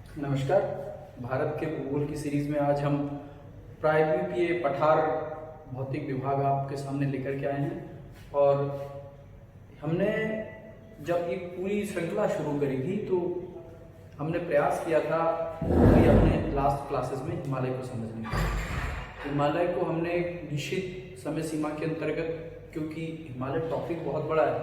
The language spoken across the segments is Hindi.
नमस्कार। भारत के भूगोल की सीरीज में आज हम प्रायद्वीपीय पठार भौतिक विभाग आपके सामने लेकर के आए हैं। और हमने जब ये पूरी श्रृंखला शुरू करी थी तो हमने प्रयास किया था कि अपने लास्ट क्लासेस में हिमालय को समझने का। हिमालय को हमने एक निश्चित समय सीमा के अंतर्गत, क्योंकि हिमालय टॉपिक बहुत बड़ा है,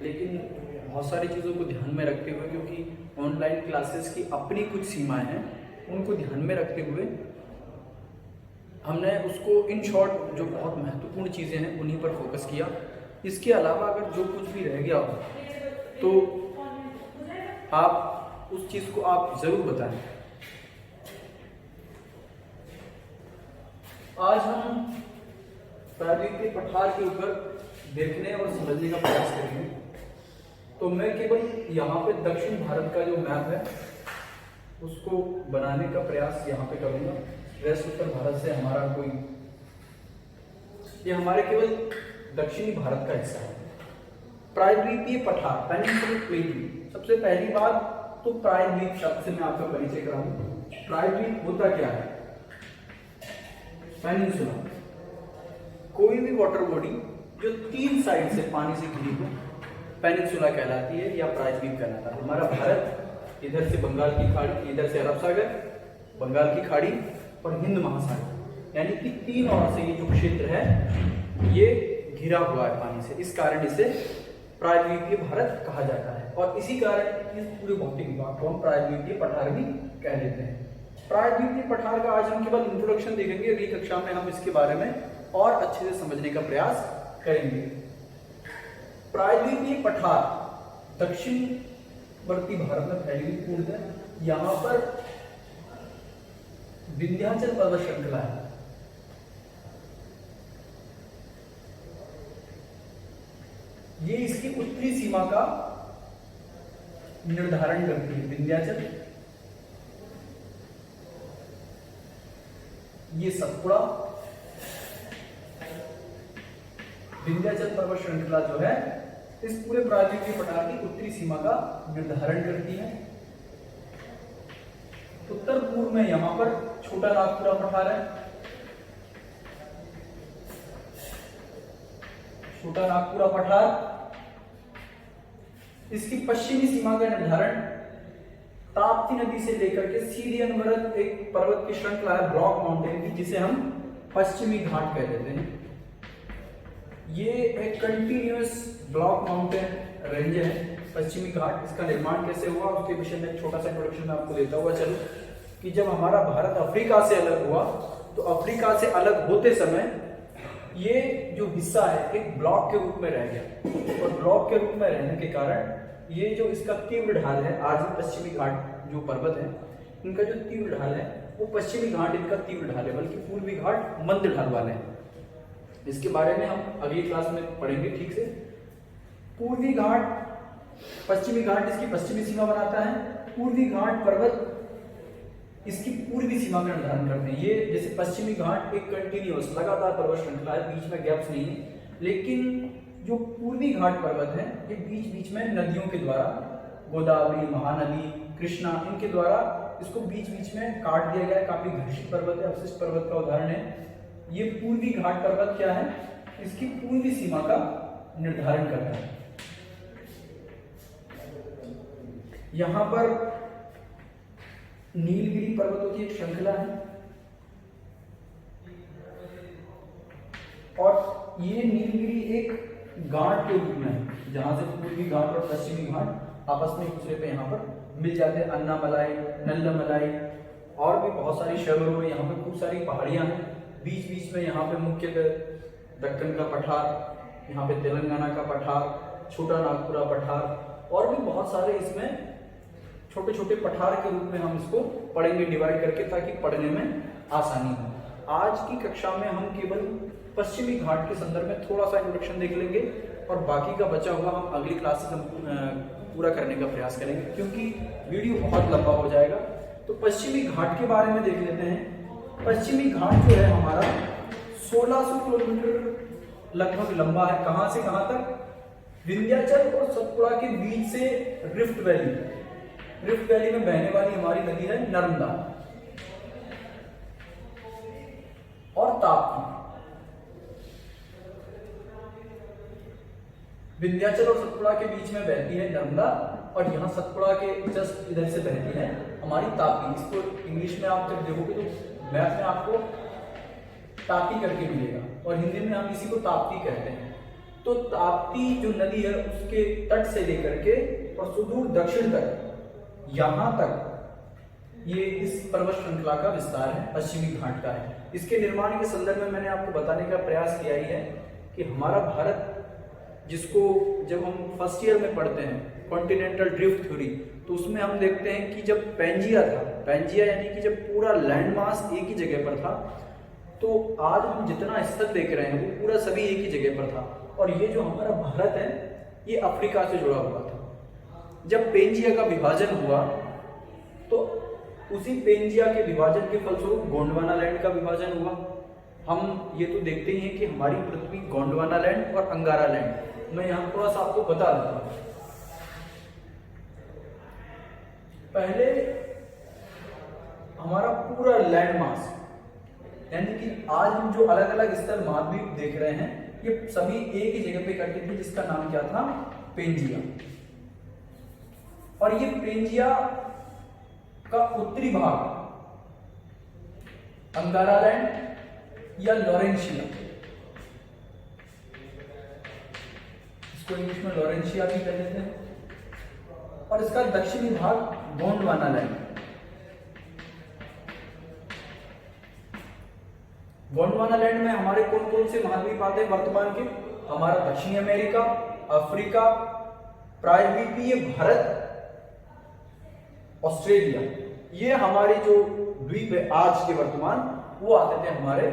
लेकिन बहुत सारी चीज़ों को ध्यान में रखते हुए, क्योंकि ऑनलाइन क्लासेस की अपनी कुछ सीमाएं हैं, उनको ध्यान में रखते हुए हमने उसको इन शॉर्ट जो बहुत महत्वपूर्ण चीज़ें हैं उन्हीं पर फोकस किया। इसके अलावा अगर जो कुछ भी रह गया हो तो आप उस चीज़ को आप ज़रूर बताएं। आज हम प्रायद्वीपीय पठार के ऊपर देखने और समझने का प्रयास करेंगे। तो मैं केवल यहाँ पे दक्षिण भारत का जो मैप है उसको बनाने का प्रयास यहाँ पे करूँगा। वेस्ट उत्तर भारत से हमारा कोई, ये हमारे केवल दक्षिणी भारत का हिस्सा है। प्रायद्वीपीय पठार, पेनिनसुलर प्लेन। सबसे पहली बात तो प्रायद्वीप शब्द से मैं आपका परिचय कराऊंगा। प्रायद्वीप होता क्या है? पेनिनसुला, कोई भी वाटर बॉडी जो तीन साइड से पानी से घिरी हो पेनिनसुला कहलाती है या प्रायद्वीप कहलाता है। हमारा भारत इधर से बंगाल की खाड़ी, इधर से अरब सागर, बंगाल की खाड़ी और हिंद महासागर, यानी कि तीन ओर से ये जो क्षेत्र है ये घिरा हुआ है पानी से। इस कारण इसे प्रायद्वीपीय भारत कहा जाता है और इसी कारण इस पूरे भौतिक विभाग को हम प्रायद्वीपीय पठार भी कह देते हैं। प्रायद्वीपीय पठार का आज हम केवल इंट्रोडक्शन देखेंगे। अगली कक्षा में हम इसके बारे में और अच्छे से समझने का प्रयास करेंगे। प्रायद्वीपीय पठार दक्षिणवर्ती भारत में फैली हुई पूर्णतः। यहां पर विंध्याचल पर्वत श्रृंखला है। ये इसकी उत्तरी सीमा का निर्धारण करती है। विंध्याचल, ये सतपुड़ा, विंध्याचल पर्वत श्रृंखला जो है इस पूरे प्रायद्वीपीय पठार की उत्तरी सीमा का निर्धारण करती है। उत्तर पूर्व में यहां पर छोटा नागपुरा पठार है। छोटा नागपुरा पठार, इसकी पश्चिमी सीमा का निर्धारण ताप्ती नदी से लेकर के सीधे अनवरत एक पर्वत की श्रृंखला है ब्लॉक माउंटेन की, जिसे हम पश्चिमी घाट कह देते हैं। ये एक कंटिन्यूअस ब्लॉक माउंटेन रेंज है पश्चिमी घाट। इसका निर्माण कैसे हुआ उसके विषय में एक छोटा सा इंट्रोडक्शन मैं आपको देता हुआ चलो कि जब हमारा भारत अफ्रीका से अलग हुआ तो अफ्रीका से अलग होते समय ये जो हिस्सा है एक ब्लॉक के रूप में रह गया और ब्लॉक के रूप में रहने के कारण ये जो इसका तीव्र ढाल है, आज भी पश्चिमी घाट जो पर्वत है इनका जो तीव्र ढाल है वो पश्चिमी घाट इनका तीव्र ढाल है, बल्कि पूर्वी घाट मंद ढाल वाले हैं। इसके बारे में हम अगली क्लास में पढ़ेंगे ठीक से। पूर्वी घाट, पश्चिमी घाट इसकी पश्चिमी सीमा बनाता है। पूर्वी घाट पर्वत इसकी पूर्वी सीमा का निर्धारण करते हैं। ये जैसे पश्चिमी घाट एक कंटिन्यूअस लगातार पर्वत श्रृंखला है, बीच में गैप्स नहीं है, लेकिन जो पूर्वी घाट पर्वत है ये बीच बीच में नदियों के द्वारा, गोदावरी, महानदी, कृष्णा, इनके द्वारा इसको बीच बीच में काट दिया गया है। काफी घर्षित पर्वत है, अवशिष्ट पर्वत का उदाहरण है। ये पूर्वी घाट पर्वत क्या है? इसकी पूर्वी सीमा का निर्धारण करता है। यहां पर नीलगिरी पर्वतों की एक श्रृंखला है और ये नीलगिरी एक घाट के रूप में है, जहां से पूर्वी घाट और पश्चिमी घाट आपस में एक दूसरे पे यहाँ पर मिल जाते हैं। अन्नामलाई, नल्लामलाई और भी बहुत सारी शहरों में यहाँ पे खूब सारी पहाड़ियां हैं। बीच बीच में यहाँ पे मुख्यतः दक्कन का पठार, यहाँ पे तेलंगाना का पठार, छोटा नागपुरा पठार और भी बहुत सारे इसमें छोटे छोटे पठार के रूप में हम इसको पढ़ेंगे डिवाइड करके, ताकि पढ़ने में आसानी हो। आज की कक्षा में हम केवल पश्चिमी घाट के संदर्भ में थोड़ा सा इंट्रोडक्शन देख लेंगे और बाकी का बचा हुआ हम अगली क्लास से पूरा करने का प्रयास करेंगे, क्योंकि वीडियो बहुत लंबा हो जाएगा। तो पश्चिमी घाट के बारे में देख लेते हैं। पश्चिमी घाट जो है हमारा 1600 किलोमीटर लगभग लंबा है। कहां से कहां तक? विंध्याचल और सतपुड़ा के बीच से रिफ्ट वैली, रिफ्ट वैली में बहने वाली हमारी नदी है नर्मदा और ताप्ती। विंध्याचल और सतपुड़ा के बीच में बहती है नर्मदा और यहाँ सतपुड़ा के जस्ट इधर से बहती है हमारी ताप्ती। इसको इंग्लिश में आप जब देखोगे तो मैप में आपको ताप्ती करके मिलेगा और हिंदी में हम इसी को ताप्ती कहते हैं। तो ताप्ती जो नदी है उसके तट से लेकर के और सुदूर दक्षिण तक यहाँ तक ये इस पर्वत श्रृंखला का विस्तार है, पश्चिमी घाट का है। इसके निर्माण के संदर्भ में मैंने आपको बताने का प्रयास किया ही है कि हमारा भारत, जिसको जब हम फर्स्ट ईयर में पढ़ते हैं कॉन्टिनेंटल ड्रिफ्ट थ्योरी, तो उसमें हम देखते हैं कि जब पैंजिया था, पैंजिया यानी कि जब पूरा लैंड मास एक ही जगह पर था, तो आज हम जितना स्थल देख रहे हैं वो पूरा सभी एक ही जगह पर था। और ये जो हमारा भारत है ये अफ्रीका से जुड़ा हुआ था। जब पेंजिया का विभाजन हुआ तो उसी पेंजिया के विभाजन के फलस्वरूप गोंडवाना लैंड का विभाजन हुआ। हम ये तो देखते ही हैं कि हमारी पृथ्वी गोंडवाना लैंड और अंगारा लैंड, मैं यहाँ थोड़ा सा आपको बता देता हूँ। पहले हमारा पूरा लैंड मास यानी कि आज हम जो अलग अलग स्थल महाद्वीप देख रहे हैं ये सभी एक ही जगह पे इकट्ठे थे, जिसका नाम क्या था, पेंजिया। और ये पेंजिया का उत्तरी भाग अंगारा लैंड या लॉरेंशिया, इसको इंग्लिश में लॉरेंशिया भी कह देते हैं, और इसका दक्षिणी भाग गोंडवाना लैंड। गोंडवाना लैंड में हमारे कौन कौन से महाद्वीप आते हैं वर्तमान के, हमारा दक्षिणी अमेरिका, अफ्रीका, प्रायद्वीपीय भारत, ऑस्ट्रेलिया, ये हमारे जो द्वीप है आज के वर्तमान, वो आते थे हमारे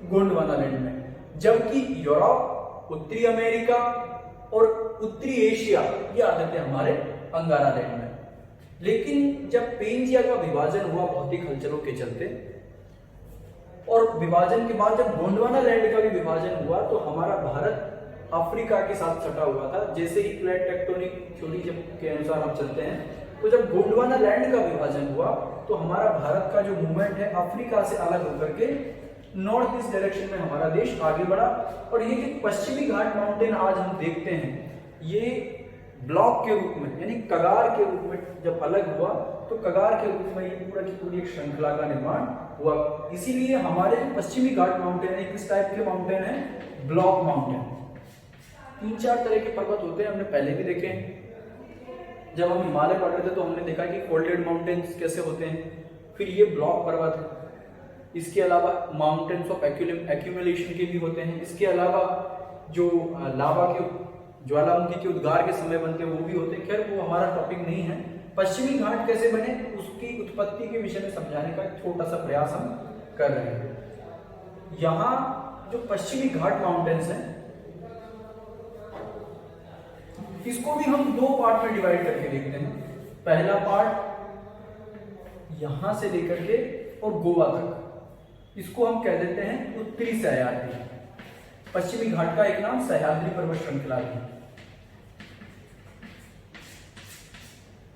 गोंडवाना लैंड में। जबकि यूरोप, उत्तरी अमेरिका और उत्तरी एशिया ये आते थे हमारे अंगारा लैंड में। लेकिन जब पेंजिया का विभाजन हुआ भौतिक हलचलों के चलते, और विभाजन के बाद जब गोंडवाना लैंड का भी विभाजन हुआ, तो हमारा भारत अफ्रीका के साथ सटा हुआ था। जैसे ही प्लेट टेक्टोनिक थ्योरी के अनुसार हम चलते हैं, तो जब गोंडवाना लैंड का विभाजन हुआ तो हमारा भारत का जो मूवमेंट है अफ्रीका से अलग होकर के नॉर्थ ईस्ट डायरेक्शन में हमारा देश आगे बढ़ा। और ये जो पश्चिमी घाट माउंटेन आज हम देखते हैं, ये ब्लॉक के रूप में यानी कगार के रूप में जब अलग हुआ, तो कगार के रूप में ये पूरा की पूरी एक श्रृंखला का निर्माण हुआ। इसीलिए हमारे पश्चिमी घाट माउंटेन है, किस टाइप के माउंटेन है, ब्लॉक माउंटेन। 3-4 तरह के पर्वत होते हैं, हमने पहले भी देखे हैं। जब हम हिमालय पढ़ रहे थे तो हमने देखा कि फोल्डेड माउंटेन्स कैसे होते हैं, फिर ये ब्लॉक पर्वत है। इसके अलावा माउंटेन्स ऑफ एक्यूमुलेशन के भी होते हैं। इसके अलावा जो लावा के, ज्वालामुखी के उद्गार के समय बनते हैं वो भी होते हैं। खैर वो हमारा टॉपिक नहीं है। पश्चिमी घाट कैसे बने उसकी उत्पत्ति के विषय में समझाने का एक छोटा सा प्रयास हम कर रहे हैं। यहाँ जो पश्चिमी घाट माउंटेन्स हैं, इसको भी हम 2 पार्ट में डिवाइड करके देखते हैं। पहला पार्ट यहां से लेकर के और गोवा तक, इसको हम कह देते हैं उत्तरी सह्याद्री। पश्चिमी घाट का एक नाम सह्याद्री पर्वत श्रृंखला है।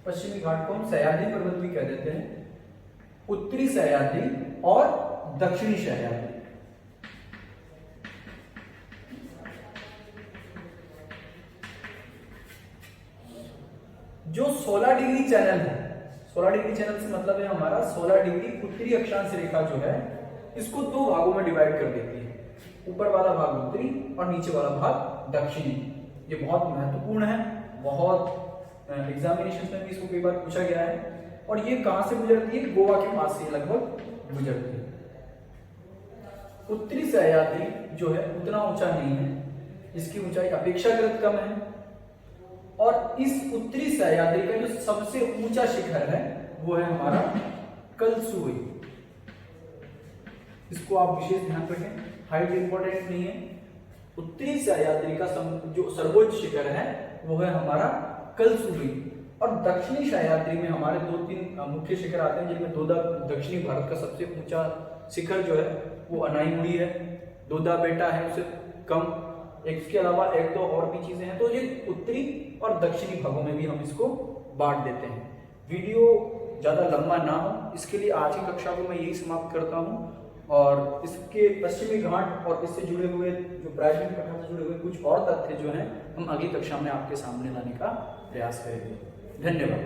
पश्चिमी घाट को हम सह्याद्री पर्वत भी कह देते हैं, उत्तरी सह्याद्री और दक्षिणी सह्याद्री। जो 16 डिग्री चैनल है, 16 डिग्री चैनल से मतलब है हमारा 16 डिग्री उत्तरी अक्षांश रेखा जो है, इसको 2 भागों में डिवाइड कर देती है। ऊपर वाला भाग उत्तरी और नीचे वाला भाग दक्षिणी। ये बहुत महत्वपूर्ण है, बहुत एग्जामिनेशन में भी इसको कई बार पूछा गया है। और ये कहां से गुजरती है, गोवा के पास से लगभग गुजरती है। उत्तरी सह्याद्री जो है उतना ऊंचा नहीं है, इसकी ऊंचाई अपेक्षाकृत कम है। और इस उत्तरी सह्याद्री का जो सबसे ऊंचा शिखर है वो है हमारा कलसुई। इसको आप विशेष ध्यान रखें, हाइट इंपॉर्टेंट नहीं है। उत्तरी सह्याद्री का जो सर्वोच्च शिखर है वो है हमारा कलसुई। और दक्षिणी सह्याद्री में हमारे 2-3 मुख्य शिखर आते हैं, जिनमें दोदा, दक्षिणी भारत का सबसे ऊंचा शिखर जो है वो अनाईमुड़ी है, दोदा बेटा है उससे कम, इसके अलावा 1-2 और भी चीजें हैं। तो ये उत्तरी और दक्षिणी भागों में भी हम इसको बांट देते हैं। वीडियो ज़्यादा लंबा ना हो, इसके लिए आज की कक्षा को मैं यही समाप्त करता हूँ। और इसके पश्चिमी घाट और इससे जुड़े हुए जो प्राचीन कथा से जुड़े हुए कुछ और तथ्य जो हैं हम अगली कक्षा में आपके सामने लाने का प्रयास करेंगे। धन्यवाद।